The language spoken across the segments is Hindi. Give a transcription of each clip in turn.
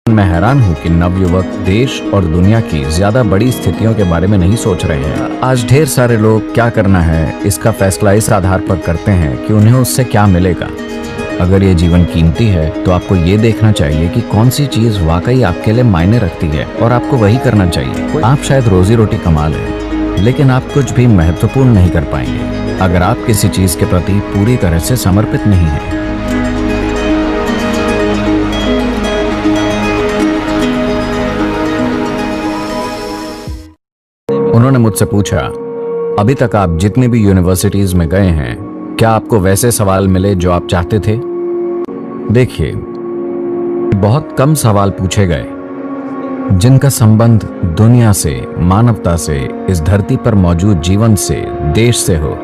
मैं हैरान हूँ कि नवयुवक देश और दुनिया की ज्यादा बड़ी स्थितियों के बारे में नहीं सोच रहे हैं। आज ढेर सारे लोग क्या करना है इसका फैसला इस आधार पर करते हैं कि उन्हें उससे क्या मिलेगा। अगर ये जीवन कीमती है तो आपको ये देखना चाहिए कि कौन सी चीज वाकई आपके लिए मायने रखती है और आपको वही करना चाहिए। आप शायद रोजी रोटी कमा लें, लेकिन आप कुछ भी महत्वपूर्ण नहीं कर पाएंगे अगर आप किसी चीज के प्रति पूरी तरह से समर्पित नहीं हैं। उन्होंने मुझसे पूछा, अभी तक आप जितनी भी यूनिवर्सिटीज में गए हैं, क्या आपको वैसे सवाल मिले जो आप चाहते थे? देखिए, बहुत कम सवाल पूछे गए जिनका संबंध दुनिया से, मानवता से, इस धरती पर मौजूद जीवन से, देश से हो।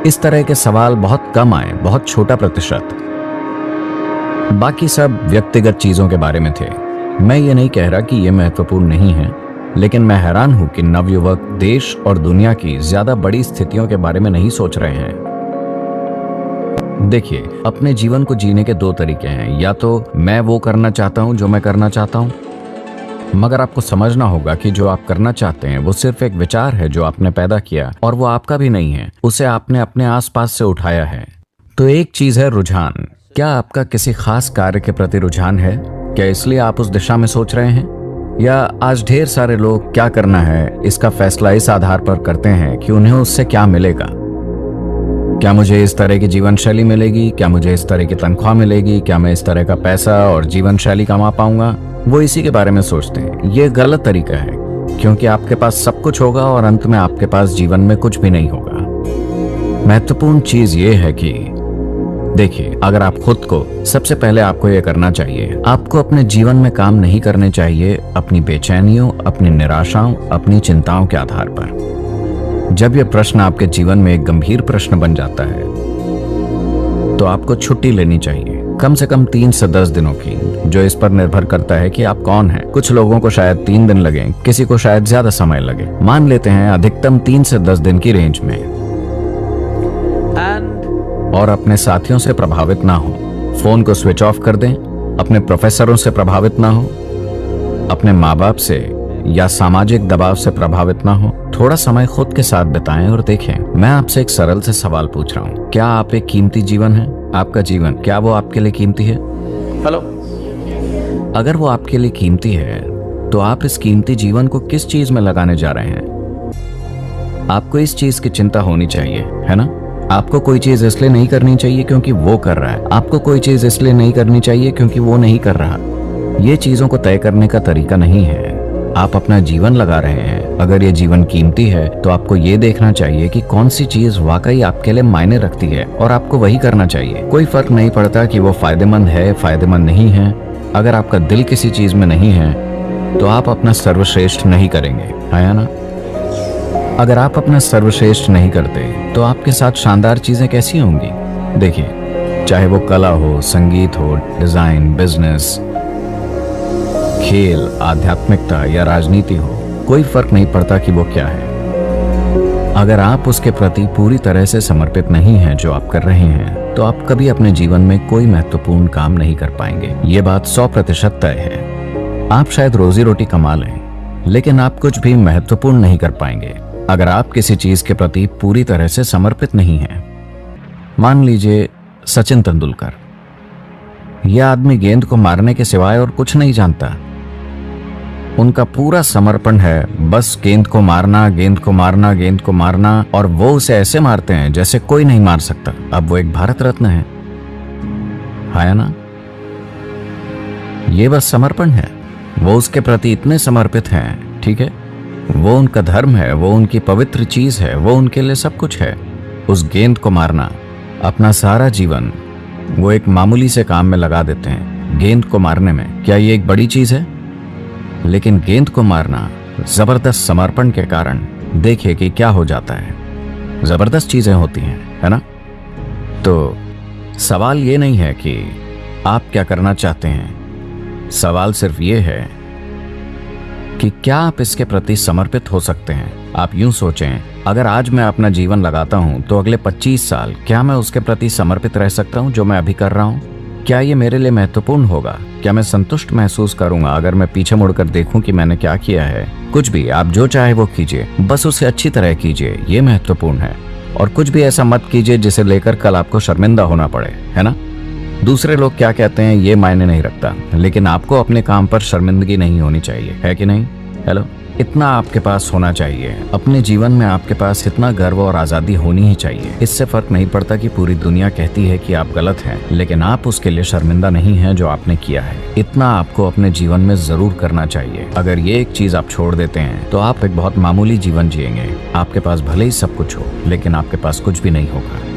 इस तरह के सवाल बहुत कम आए, बहुत छोटा प्रतिशत। बाकी सब व्यक्तिगत चीजों के बारे में थे। मैं ये नहीं कह रहा कि ये महत्वपूर्ण नहीं है, लेकिन मैं हैरान हूं कि नवयुवक देश और दुनिया की ज्यादा बड़ी स्थितियों के बारे में नहीं सोच रहे हैं। देखिए, अपने जीवन को जीने के दो तरीके हैं। या तो मैं वो करना चाहता हूं जो मैं करना चाहता हूं, मगर आपको समझना होगा कि जो आप करना चाहते हैं वो सिर्फ एक विचार है जो आपने पैदा किया और वो आपका भी नहीं है, उसे आपने अपने आसपास से उठाया है। तो एक चीज है रुझान। क्या आपका किसी खास कार्य के प्रति रुझान है? क्या इसलिए आप उस दिशा में सोच रहे हैं? या आज ढेर सारे लोग क्या करना है इसका फैसला इस आधार पर करते हैं कि उन्हें उससे क्या मिलेगा। क्या मुझे इस तरह की जीवन शैली मिलेगी? क्या मुझे इस तरह की तनख्वाह मिलेगी? क्या मैं इस तरह का पैसा और जीवन शैली कमा पाऊंगा? वो इसी के बारे में सोचते हैं। ये गलत तरीका है, क्योंकि आपके पास सब कुछ होगा और अंत में आपके पास जीवन में कुछ भी नहीं होगा। महत्वपूर्ण चीज ये है कि देखिए, अगर आप खुद को, सबसे पहले आपको यह करना चाहिए, आपको अपने जीवन में काम नहीं करने चाहिए अपनी बेचैनियों, अपनी निराशाओं, अपनी चिंताओं के आधार पर। जब यह प्रश्न आपके जीवन में एक गंभीर प्रश्न बन जाता है तो आपको छुट्टी लेनी चाहिए, कम से कम 3 से 10 दिनों की, जो इस पर निर्भर करता है कि आप कौन हैं। कुछ लोगों को शायद 3 दिन लगे, किसी को शायद ज्यादा समय लगे। मान लेते हैं अधिकतम 3 से 10 दिन की रेंज में। और अपने साथियों से प्रभावित ना हो। फोन को स्विच ऑफ कर दें। अपने प्रोफेसरों से प्रभावित ना हो, अपने माँ बाप से या सामाजिक दबाव से प्रभावित ना हो। थोड़ा समय खुद के साथ बिताएं और देखें। मैं आपसे एक सरल से सवाल पूछ रहा हूँ, क्या आप एक कीमती जीवन है? आपका जीवन, क्या वो आपके लिए कीमती है? हेलो, अगर वो आपके लिए कीमती है तो आप इस कीमती जीवन को किस चीज में लगाने जा रहे हैं? आपको इस चीज की चिंता होनी चाहिए, है ना? आपको कोई चीज इसलिए नहीं करनी चाहिए क्योंकि वो कर रहा है। आपको कोई चीज इसलिए नहीं करनी चाहिए क्योंकि वो नहीं कर रहा। ये चीजों को तय करने का तरीका नहीं है। आप अपना जीवन लगा रहे हैं। अगर ये जीवन कीमती है तो आपको ये देखना चाहिए कि कौन सी चीज वाकई आपके लिए मायने रखती है और आपको वही करना चाहिए। कोई फर्क नहीं पड़ता कि वो फायदेमंद है, फायदेमंद नहीं है। अगर आपका दिल किसी चीज में नहीं है तो आप अपना सर्वश्रेष्ठ नहीं करेंगे, है ना? अगर आप अपना सर्वश्रेष्ठ नहीं करते तो आपके साथ शानदार चीजें कैसी होंगी? देखिए, चाहे वो कला हो, संगीत हो, डिजाइन, बिजनेस, खेल, आध्यात्मिकता या राजनीति हो, कोई फर्क नहीं पड़ता कि वो क्या है। अगर आप उसके प्रति पूरी तरह से समर्पित नहीं हैं जो आप कर रहे हैं, तो आप कभी अपने जीवन में कोई महत्वपूर्ण काम नहीं कर पाएंगे। ये बात 100% तय है। आप शायद रोजी रोटी कमा लें, लेकिन आप कुछ भी महत्वपूर्ण नहीं कर पाएंगे अगर आप किसी चीज के प्रति पूरी तरह से समर्पित नहीं हैं। मान लीजिए सचिन तेंदुलकर। यह आदमी गेंद को मारने के सिवाय और कुछ नहीं जानता। उनका पूरा समर्पण है बस गेंद को मारना, गेंद को मारना, गेंद को मारना, और वो उसे ऐसे मारते हैं जैसे कोई नहीं मार सकता। अब वो एक भारत रत्न है ना? ये बस समर्पण है। वो उसके प्रति इतने समर्पित हैं, ठीक है? वो उनका धर्म है, वो उनकी पवित्र चीज है, वो उनके लिए सब कुछ है। उस गेंद को मारना, अपना सारा जीवन वो एक मामूली से काम में लगा देते हैं, गेंद को मारने में। क्या ये एक बड़ी चीज है? लेकिन गेंद को मारना जबरदस्त समर्पण के कारण देखिए कि क्या हो जाता है। जबरदस्त चीजें होती हैं, है ना? तो सवाल ये नहीं है कि आप क्या करना चाहते हैं। सवाल सिर्फ ये है कि क्या आप इसके प्रति समर्पित हो सकते हैं। आप यूं सोचें, अगर आज मैं अपना जीवन लगाता हूं तो अगले 25 साल क्या मैं उसके प्रति समर्पित रह सकता हूं जो मैं अभी कर रहा हूं? क्या ये मेरे लिए महत्वपूर्ण होगा? क्या मैं संतुष्ट महसूस करूंगा अगर मैं पीछे मुड़कर देखूं कि मैंने क्या किया है? कुछ भी, आप जो चाहे वो कीजिए, बस उसे अच्छी तरह कीजिए, ये महत्वपूर्ण है। और कुछ भी ऐसा मत कीजिए जिसे लेकर कल आपको शर्मिंदा होना पड़े, है ना? दूसरे लोग क्या कहते हैं ये मायने नहीं रखता, लेकिन आपको अपने काम पर शर्मिंदगी नहीं होनी चाहिए, है कि नहीं? हेलो, इतना आपके पास होना चाहिए। अपने जीवन में आपके पास इतना गर्व और आजादी होनी ही चाहिए। इससे फर्क नहीं पड़ता कि पूरी दुनिया कहती है कि आप गलत हैं, लेकिन आप उसके लिए शर्मिंदा नहीं हैं जो आपने किया है। इतना आपको अपने जीवन में जरूर करना चाहिए। अगर ये एक चीज आप छोड़ देते हैं तो आप एक बहुत मामूली जीवन जिएंगे। आपके पास भले ही सब कुछ हो, लेकिन आपके पास कुछ भी नहीं होगा।